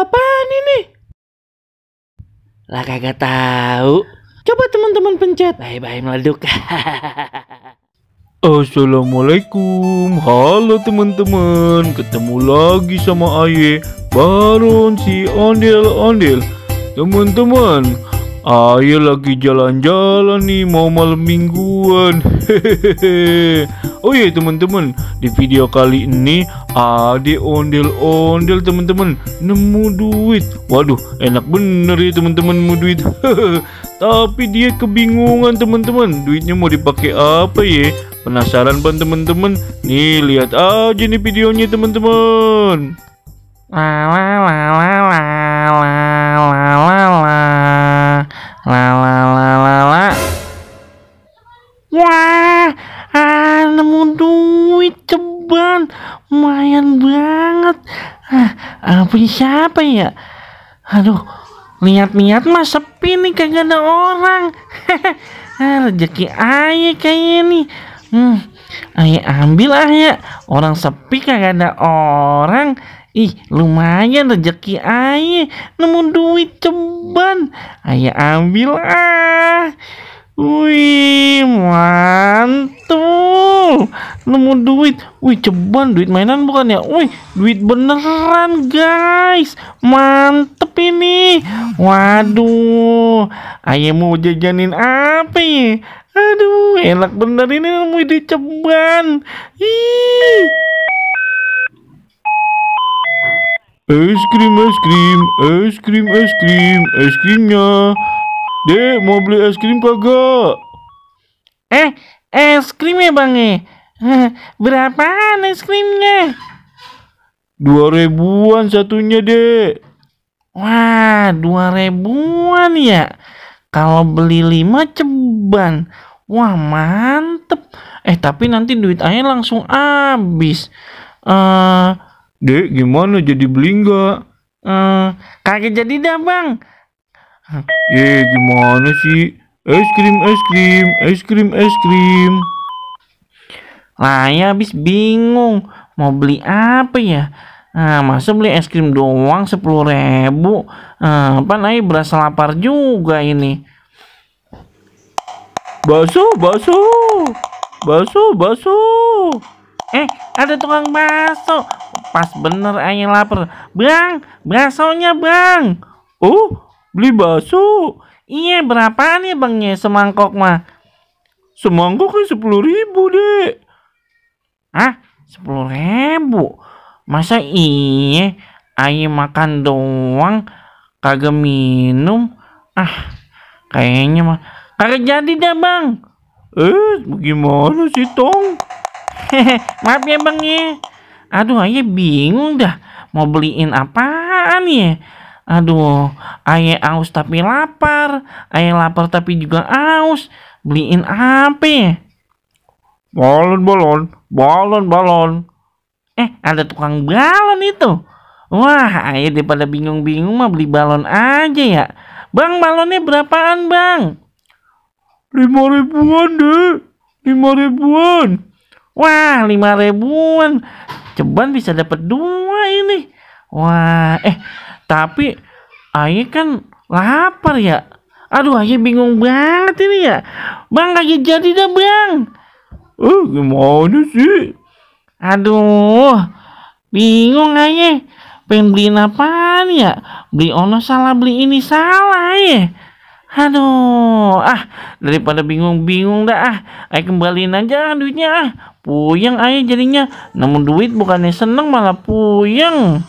apaan ini? Lah kagak tahu. Coba teman-teman pencet. Bye-bye meleduk. Assalamualaikum, halo teman-teman, ketemu lagi sama Aye, Baron si ondel-ondel. Teman-teman, Aye lagi jalan-jalan nih, mau malam mingguan. Hehehe. Oh iya teman-teman, di video kali ini Ade ondel-ondel teman-teman nemu duit. Waduh, enak bener ya teman-teman nemu duit. Tapi dia kebingungan teman-teman, duitnya mau dipakai apa ya? Penasaran kan teman-teman? Nih lihat aja nih videonya teman-teman. Wah, nemu duit ceban, lumayan banget. Punya siapa ya? Aduh, lihat-lihat mah sepi nih, kagak ada orang. Rezeki Aye kayaknya nih. Aye ambil ya. Orang sepi kagak ada orang. Ih, lumayan rezeki Aye. Nemu duit ceban. Aye ambil Wih, mantul. Nemu duit. Wih, ceban, duit mainan bukan ya? Wih, duit beneran guys. Mantep ini. Waduh, Aye mau jajanin apa ya? Aduh, enak bener ini nemu duit ceban. Ih. Es krimnya. Dek, mau beli es krim kagak? Es krim ya bang ya? Berapaan es krimnya? 2.000-an satunya, Dek. Wah, 2.000-an ya? Kalau beli 5 ceban. Wah, mantep. Tapi nanti duit Aye langsung habis. Dek, gimana, jadi beli nggak? Kagak jadi dah bang. Gimana sih? Es krim. Lah ya habis bingung mau beli apa ya. Masa beli es krim doang 10.000. Pan Aye berasa lapar juga ini. Bakso. Ada tukang bakso. Pas bener Aye lapar. Bang, baksonya bang. Oh, beli bakso. Iya, berapaan ya bangnya semangkok mah? Semangkoknya 10.000, Dek. 10.000? Masa iya Aye makan doang kagak minum? Kayaknya mah kagak jadi dah bang. Gimana sih Tong? Maaf ya bang ya. Aduh, Aye bingung dah mau beliin apaan ya. Aduh, Aye aus tapi lapar. Aye lapar tapi juga aus. Beliin apa ya? Balon. Ada tukang balon itu. Wah, Aye daripada bingung-bingung mah beli balon aja ya. Bang, balonnya berapaan bang? 5.000-an, Dek. 5.000-an. Wah, 5.000-an. Ceban bisa dapat 2 ini. Wah, tapi Aye kan lapar ya. Aduh, Aye bingung banget ini ya. Bang, kagak jadi dah bang. Gimana sih? Aduh, bingung Aye. Pengen beliin apaan ya? Beli ono salah, beli ini salah ya. Aduh, daripada bingung-bingung dah Aye kembaliin aja duitnya. Puyeng Aye jadinya. Nemu duit bukannya seneng malah puyeng.